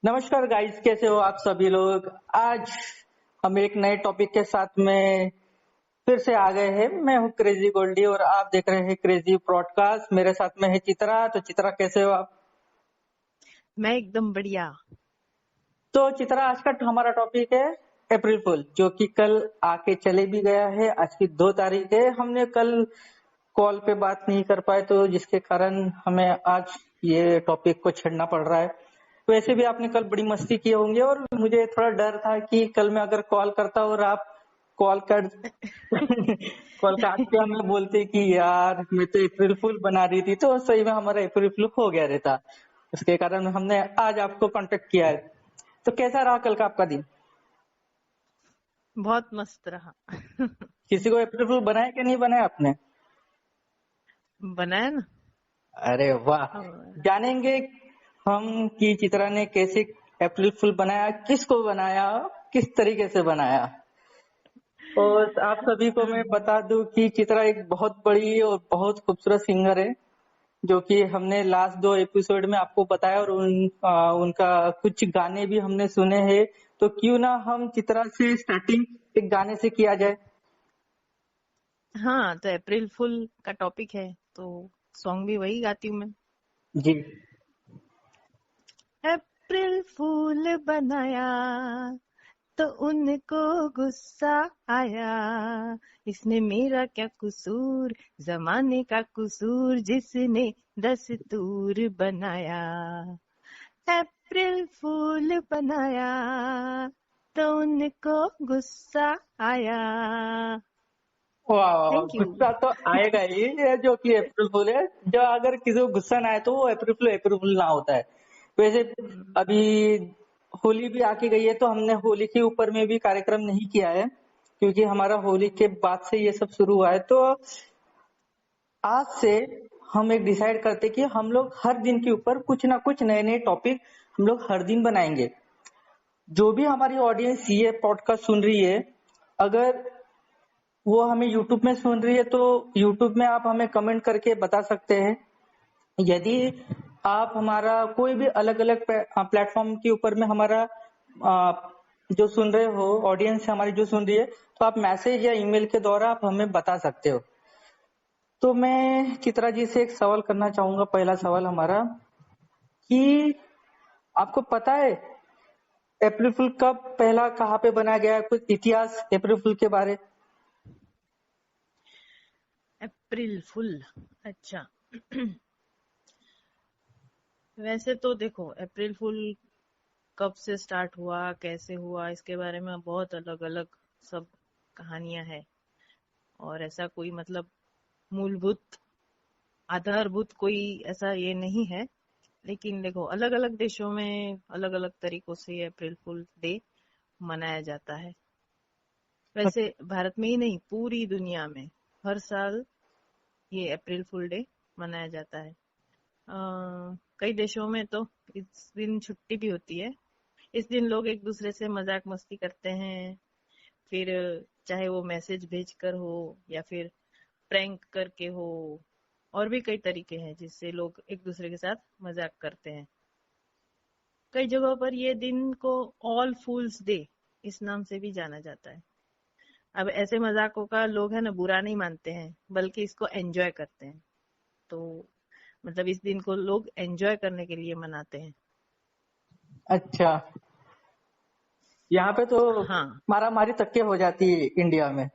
नमस्कार गाइस, कैसे हो आप सभी लोग। आज हम एक नए टॉपिक के साथ में फिर से आ गए हैं। मैं हूँ क्रेजी गोल्डी और आप देख रहे हैं क्रेजी ब्रॉडकास्ट। मेरे साथ में है चित्रा। तो चित्रा, कैसे हो आप? मैं एकदम बढ़िया। तो चित्रा, आज का हमारा टॉपिक है अप्रैल फूल, जो कि कल आके चले भी गया है। आज की 2 तारीख है। हमने कल कॉल पे बात नहीं कर पाए, तो जिसके कारण हमें आज ये टॉपिक को छेड़ना पड़ रहा है। वैसे भी आपने कल बड़ी मस्ती की होंगे और मुझे थोड़ा डर था कि कल मैं अगर कॉल करता और आप कॉल कर कॉल काट के हमें बोलते कि यार मैं तो अप्रैल फूल बना रही थी, तो सही में हमारा अप्रैल फूल हो गया रहता। उसके कारण हमने आज आपको कांटेक्ट किया है। तो कैसा रहा कल का आपका दिन? बहुत मस्त रहा। किसी को अप्रैल फूल बनाया कि नहीं बनाया आपने? बनाया ना। अरे वाह। और जानेंगे हम कि चित्रा ने कैसे अप्रैल फूल बनाया, किसको बनाया, किस तरीके से बनाया। और आप सभी को मैं बता दूं कि चित्रा एक बहुत बड़ी और बहुत खूबसूरत सिंगर है, जो कि हमने लास्ट 2 एपिसोड में आपको बताया और उनका कुछ गाने भी हमने सुने हैं। तो क्यों ना हम चित्रा से स्टार्टिंग एक गाने से किया जाए। हाँ, तो अप्रैल फुल का टॉपिक है तो सॉन्ग भी वही गाती हूँ मैं। जी। अप्रैल फूल बनाया तो उनको गुस्सा आया, इसने मेरा क्या कसूर, जमाने का कसूर, जिसने दस्तूर बनाया। अप्रैल फूल बनाया तो उनको गुस्सा आया। वाह वाह वाह, थैंक यू। गुस्सा तो आएगा ही। ये जो कि अप्रैल फूल है, जो अगर किसी को गुस्सा ना आए तो वो अप्रैल फूल ना होता है। वैसे अभी होली भी आके गई है, तो हमने होली के ऊपर में भी कार्यक्रम नहीं किया है, क्योंकि हमारा होली के बाद से ये सब शुरू हुआ है। तो आज से हम एक डिसाइड करते कि हम लोग हर दिन के ऊपर कुछ ना कुछ नए नए टॉपिक हम लोग हर दिन बनाएंगे। जो भी हमारी ऑडियंस ये पॉडकास्ट सुन रही है, अगर वो हमें यूट्यूब में सुन रही है, तो यूट्यूब में आप हमें कमेंट करके बता सकते हैं। यदि आप हमारा कोई भी अलग अलग प्लेटफॉर्म के ऊपर में हमारा आ, जो सुन रहे हो, ऑडियंस हमारी जो सुन रही है, तो आप मैसेज या ईमेल के द्वारा आप हमें बता सकते हो। तो मैं चित्रा जी से एक सवाल करना चाहूंगा। पहला सवाल हमारा कि आपको पता है अप्रैल फूल कब पहला कहाँ पे बनाया गया है? कुछ इतिहास अप्रैल फूल के बारे। अप्रैल फुल, अच्छा। वैसे तो देखो, अप्रैल फुल कब से स्टार्ट हुआ, कैसे हुआ, इसके बारे में बहुत अलग अलग सब कहानियां हैं। और ऐसा कोई मतलब मूलभूत आधारभूत कोई ऐसा ये नहीं है। लेकिन देखो, अलग अलग देशों में अलग अलग तरीकों से ये अप्रैल फुल डे मनाया जाता है। वैसे भारत में ही नहीं, पूरी दुनिया में हर साल ये अप्रैल फुल डे मनाया जाता है। कई देशों में तो इस दिन छुट्टी भी होती है। इस दिन लोग एक दूसरे से मजाक मस्ती करते हैं। फिर चाहे वो मैसेज भेजकर हो या फिर प्रैंक करके हो, और भी कई तरीके हैं जिससे लोग एक दूसरे के साथ मजाक करते हैं। कई जगहों पर ये दिन को ऑल फूल्स डे इस नाम से भी जाना जाता है। अब ऐसे मजाकों का लोग है ना बुरा नहीं मानते हैं, बल्कि इसको एंजॉय करते हैं। तो मतलब इस दिन को लोग एंजॉय करने के लिए मनाते हैं। अच्छा। यहाँ पे तो हाँ। मारा मारी तक के हो जाती है इंडिया में।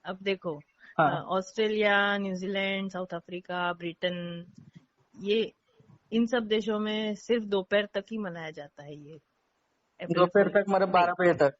अब देखो, हाँ। Australia, New Zealand, south Africa, Britain, ये इन सब देशों में सिर्फ दोपहर तक ही मनाया जाता है ये अप्रैल दोपहर फुल तक, मतलब डे। 12 बजे तक।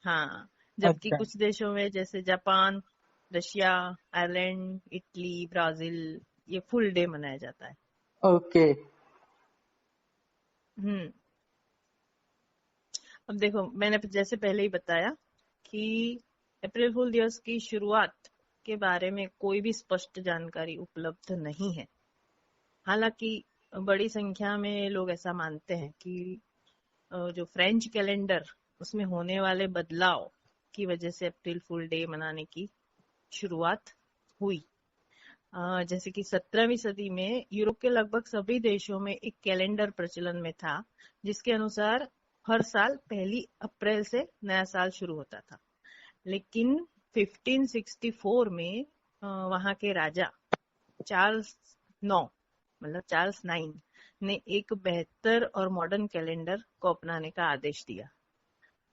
हाँ, जबकि अच्छा। कुछ देशों में जैसे Japan, Russia, Ireland, Italy, Brazil, ये फुल डे मनाया जाता है। ओके। हम्म। अब देखो, मैंने जैसे पहले ही बताया कि अप्रैल फूल दिवस की शुरुआत के बारे में कोई भी स्पष्ट जानकारी उपलब्ध नहीं है। हालांकि बड़ी संख्या में लोग ऐसा मानते हैं कि जो फ्रेंच कैलेंडर, उसमें होने वाले बदलाव की वजह से अप्रैल फूल डे मनाने की शुरुआत हुई। जैसे कि 17वीं सदी में यूरोप के लगभग सभी देशों में एक कैलेंडर प्रचलन में था, जिसके अनुसार हर साल 1 अप्रैल से नया साल शुरू होता था। लेकिन 1564 में वहां के राजा चार्ल्स 9 मतलब चार्ल्स 9 ने एक बेहतर और मॉडर्न कैलेंडर को अपनाने का आदेश दिया।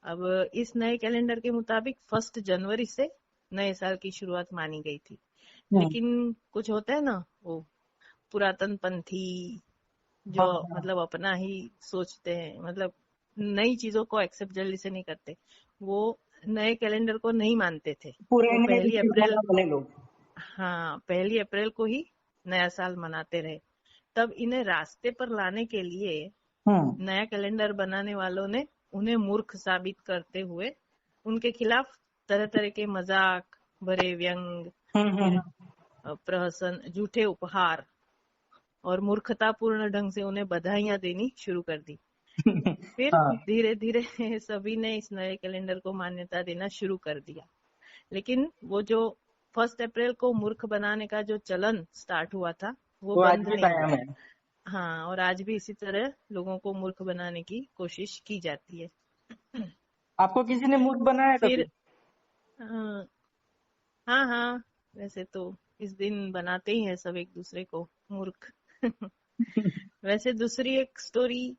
अब इस नए कैलेंडर के मुताबिक 1 जनवरी से नए साल की शुरुआत मानी गई थी। लेकिन कुछ होता है ना, वो पुरातन पंथी जो हाँ हाँ, मतलब अपना ही सोचते हैं, मतलब नई चीजों को एक्सेप्ट जल्दी से नहीं करते। वो नए कैलेंडर को नहीं मानते थे। वो पुराने पहली रीति अप्रैल रिवाज वाले लोग। हाँ, 1 अप्रैल को ही नया साल मनाते रहे। तब इन्हें रास्ते पर लाने के लिए हम्म नया कैलेंडर बनाने वालों ने उन्हें मूर्ख साबित करते हुए उनके खिलाफ तरह तरह के मजाक भरे व्यंग, फिर हम्म। प्रहसन, झूठे उपहार और मूर्खतापूर्ण ढंग से उन्हें बधाइयां देनी शुरू कर दी। फिर हाँ, धीरे धीरे सभी ने इस नए कैलेंडर को मान्यता देना शुरू कर दिया। लेकिन वो जो 1 अप्रैल को मूर्ख बनाने का जो चलन स्टार्ट हुआ था, वो वो आज बंद भी नहीं कायम हुआ। है। हाँ, और आज भी इसी तरह लोगों को मूर्ख बनाने की कोशिश की जाती है। आपको किसी ने मूर्ख बनाया फिर कभी? हाँ हाँ हाँ, वैसे तो इस दिन बनाते ही है सब एक दूसरे को मूर्ख। वैसे दूसरी एक स्टोरी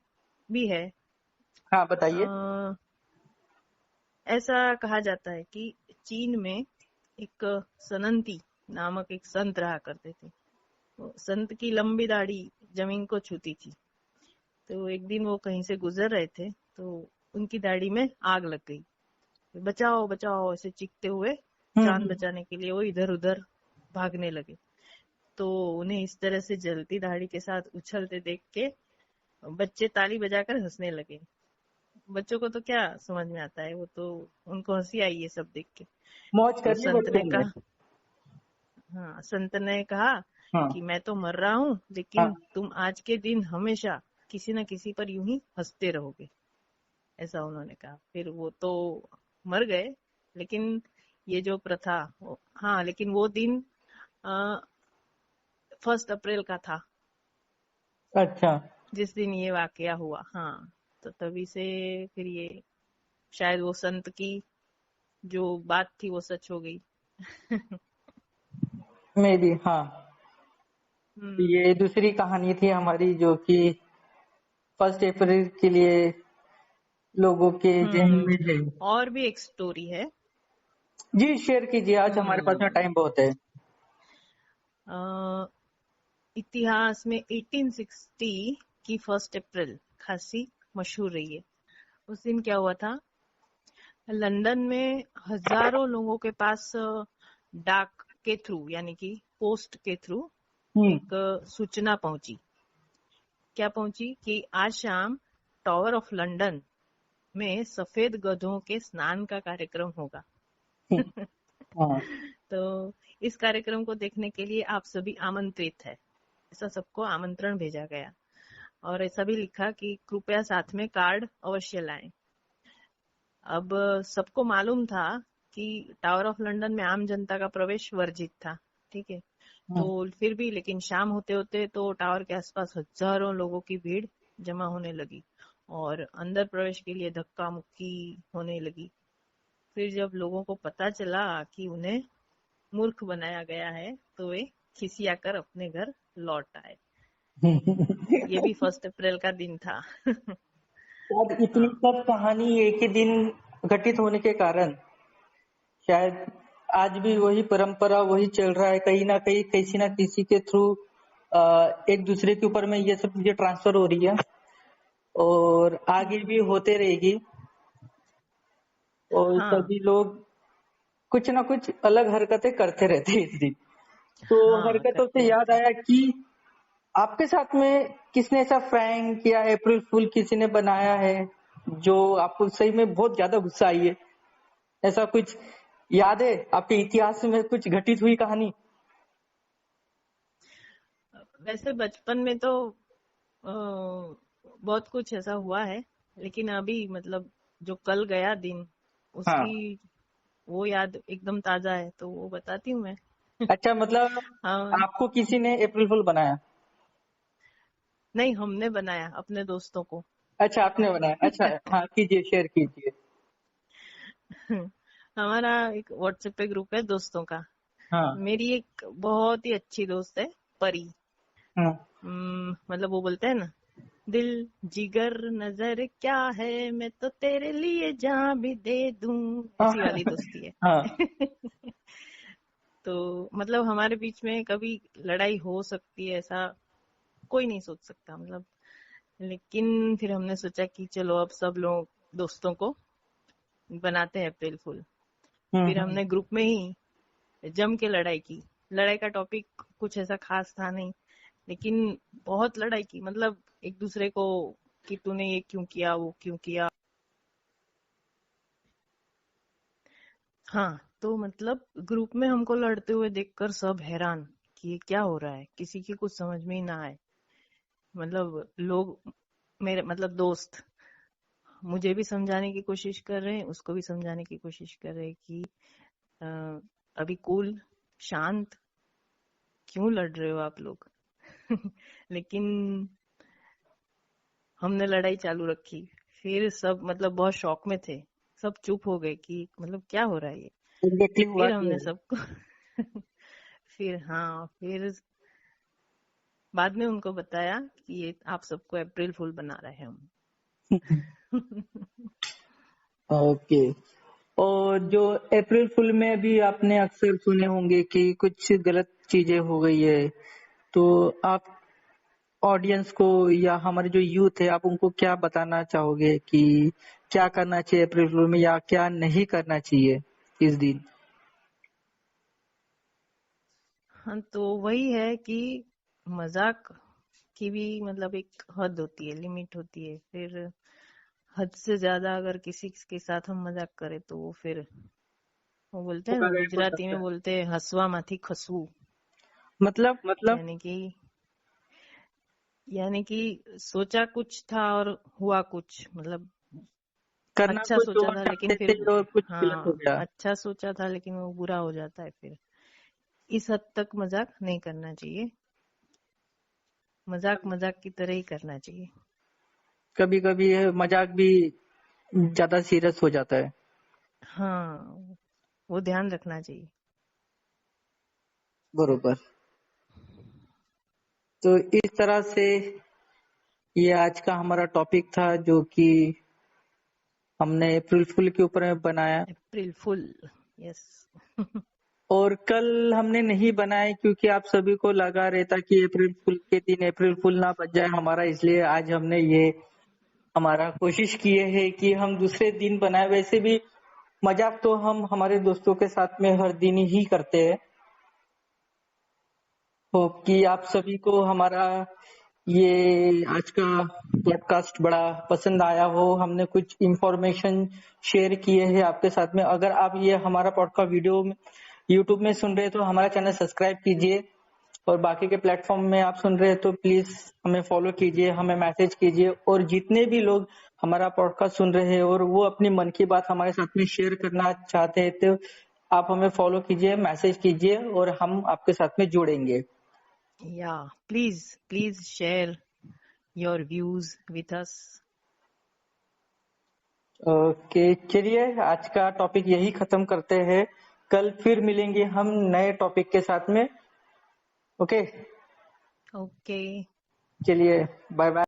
भी है। हाँ बताइए। अ, ऐसा कहा जाता है कि चीन में एक सनंती नामक एक संत रहा करते थे। वो संत की लंबी दाढ़ी जमीन को छूती थी। तो एक दिन वो कहीं से गुजर रहे थे, तो उनकी दाढ़ी में आग लग गई। बचाओ बचाओ ऐसे चीखते हुए जान हम्म। बचाने के लिए वो इधर उधर भागने लगे। तो उन्हें इस तरह से जलती दाढ़ी के साथ उछलते देख के बच्चे ताली बजाकर हंसने लगे। बच्चों को तो क्या समझ में आता है, वो तो उनको हंसी आई ये सब देख के। मौज तो कर लिए संत बच्चे ने ने। कहा, हाँ, संत ने कहा हाँ कि मैं तो मर रहा हूँ, लेकिन हाँ। तुम आज के दिन हमेशा किसी न किसी पर यूं ही हंसते रहोगे, ऐसा उन्होंने कहा। फिर वो तो मर गए। लेकिन ये जो प्रथा हाँ, लेकिन वो दिन 1 अप्रैल का था, अच्छा। जिस दिन ये वाकया हुआ। हाँ, तो तभी से फिर ये शायद वो संत की जो बात थी वो सच हो गई। मे भी हाँ। हम्म ये दूसरी कहानी थी हमारी जो कि 1 अप्रैल के लिए लोगों के जहन हम्म में है। और भी एक स्टोरी है। जी शेयर कीजिए, आज हमारे पास में हम्म टाइम बहुत है। अ, इतिहास में 1860 की 1 अप्रैल खासी मशहूर रही है। उस दिन क्या हुआ था, लंदन में हजारों लोगों के पास डाक के थ्रू यानी कि पोस्ट के थ्रू हम्म। एक सूचना पहुंची। क्या पहुंची कि आज शाम टावर ऑफ लंदन में सफेद गधों के स्नान का कार्यक्रम होगा। हाँ। तो इस कार्यक्रम को देखने के लिए आप सभी आमंत्रित है, ऐसा सबको आमंत्रण भेजा गया। और ऐसा भी लिखा कि कृपया साथ में कार्ड अवश्य लाएं। अब सबको मालूम था कि टावर ऑफ लंदन में आम जनता का प्रवेश वर्जित था, ठीक है। तो हम्म। फिर भी लेकिन शाम होते होते तो टावर के आसपास हजारों लोगों की भीड़ जमा होने लगी और अंदर प्रवेश के लिए धक्का मुक्की होने लगी। फिर जब लोगों को पता चला कि उन्हें मूर्ख बनाया गया है, तो वे खिसियाकर अपने घर लौट आए। ये भी 1 अप्रैल का दिन था। और इतनी हाँ। सब कहानी एक ही दिन घटित होने के कारण शायद आज भी वही परंपरा वही चल रहा है, कहीं ना कहीं किसी ना किसी के थ्रू एक दूसरे के ऊपर में ये सब चीजें ट्रांसफर हो रही है और आगे भी होते रहेगी। और हाँ सभी लोग कुछ ना कुछ अलग हरकतें करते रहते हैं इस दिन। तो हाँ, हरकतों करते से याद रहते हैं। आया कि आपके साथ में किसने ऐसा प्रैंक या अप्रैल फूल किसी ने बनाया है जो आपको सही में बहुत ज्यादा गुस्सा आई है? ऐसा कुछ याद है आपके इतिहास में कुछ घटित हुई कहानी? वैसे बचपन में तो बहुत कुछ ऐसा हुआ है, लेकिन अभी मतलब जो कल गया दिन, हाँ। उसकी वो याद एकदम ताजा है, तो वो बताती हूँ मैं। अच्छा, मतलब हाँ, आपको किसी ने अप्रैल फूल बनाया? नहीं हमने बनाया अपने दोस्तों को। अच्छा, आपने बनाया। अच्छा, हाँ, कीजिए, शेयर कीजिए। हमारा एक व्हाट्सएप पे ग्रुप है दोस्तों का। हाँ, मेरी एक बहुत ही अच्छी दोस्त है, परी। हाँ। मतलब वो बोलते हैं ना, दिल जिगर नजर क्या है, मैं तो तेरे लिए जान भी दे दूं, हाँ, ऐसी वाली दोस्ती है। हाँ। तो मतलब हमारे बीच में कभी लड़ाई हो सकती है ऐसा कोई नहीं सोच सकता, मतलब। लेकिन फिर हमने सोचा कि चलो अब सब लोग दोस्तों को बनाते हैं अप्रैल फूल। फिर हम्म। हमने ग्रुप में ही जम के लड़ाई की। लड़ाई का टॉपिक कुछ ऐसा खास था नहीं, लेकिन बहुत लड़ाई की, मतलब एक दूसरे को कि तूने ये क्यों किया, वो क्यों किया। हाँ, तो मतलब ग्रुप में हमको लड़ते हुए देखकर सब हैरान कि ये क्या हो रहा है, किसी की कुछ समझ में ही ना आए। मतलब लोग, मेरे मतलब दोस्त, मुझे भी समझाने की कोशिश कर रहे हैं, उसको भी समझाने की कोशिश कर रहे हैं कि अ, अभी कूल, शांत, क्यों लड़ रहे हो आप लोग। लेकिन हमने लड़ाई चालू रखी। फिर सब मतलब बहुत शौक में थे, सब चुप हो गए कि मतलब क्या हो रहा है ये। एग्जैक्टली हुआ फिर क्या हमने सबको फिर हाँ, फिर बाद में उनको बताया कि ये आप सबको अप्रैल फूल बना रहे हैं हम। है? ओके। और जो अप्रैल फुल में भी आपने अक्सर सुने होंगे कि कुछ गलत चीजें हो गई है, तो आप ऑडियंस को या हमारे जो यूथ है, आप उनको क्या बताना चाहोगे कि क्या करना चाहिए अप्रैल फुल में या क्या नहीं करना चाहिए इस दिन? हाँ, तो वही है कि मजाक की भी मतलब एक हद होती है, लिमिट होती है। फिर हद से ज्यादा अगर किसी के साथ हम मजाक करें तो वो फिर, वो बोलते हैं थोड़ा ना, गायब हो गुजराती सकता में है। बोलते हैं हसवा माथी खसू। मतलब यानी कि सोचा कुछ था और हुआ कुछ, मतलब करना अच्छा कुछ सोचा और था लेकिन चाहते फिर, थे और कुछ गलत हो हाँ, गया। अच्छा सोचा था लेकिन वो बुरा हो जाता है फिर। इस हद तक मजाक नहीं करना चाहिए। मजाक मजाक की तरह ही करना चाहिए। कभी कभी मजाक भी ज्यादा सीरियस हो जाता है। हाँ, वो ध्यान रखना चाहिए। बरोबर। तो इस तरह से ये आज का हमारा टॉपिक था, जो कि हमने अप्रैल फूल के ऊपर में बनाया। April fool, yes. और कल हमने नहीं बनाया क्योंकि आप सभी को लगा रहता कि अप्रैल फूल के दिन अप्रैल फूल ना बच जाए हमारा, इसलिए आज हमने ये हमारा कोशिश किए है कि हम दूसरे दिन बनाए। वैसे भी मजाक तो हम हमारे दोस्तों के साथ में हर दिन ही करते हैं। होप कि आप सभी को हमारा ये आज का पॉडकास्ट बड़ा पसंद आया हो। हमने कुछ इंफॉर्मेशन शेयर किए हैं आपके साथ में। अगर आप ये हमारा पॉडकास्ट वीडियो यूट्यूब में सुन रहे हैं तो हमारा चैनल सब्सक्राइब कीजिए, और बाकी के प्लेटफॉर्म में आप सुन रहे हैं तो प्लीज हमें फॉलो कीजिए, हमें मैसेज कीजिए। और जितने भी लोग हमारा पॉडकास्ट सुन रहे हैं और वो अपनी मन की बात हमारे साथ में शेयर करना चाहते हैं, तो आप हमें फॉलो कीजिए, मैसेज कीजिए, और हम आपके साथ में जुड़ेंगे। या, please please share your views with us. Okay, चलिए आज का टॉपिक यही खत्म करते हैं। कल फिर मिलेंगे हम नए टॉपिक के साथ में। Okay, okay. चलिए, बाय बाय।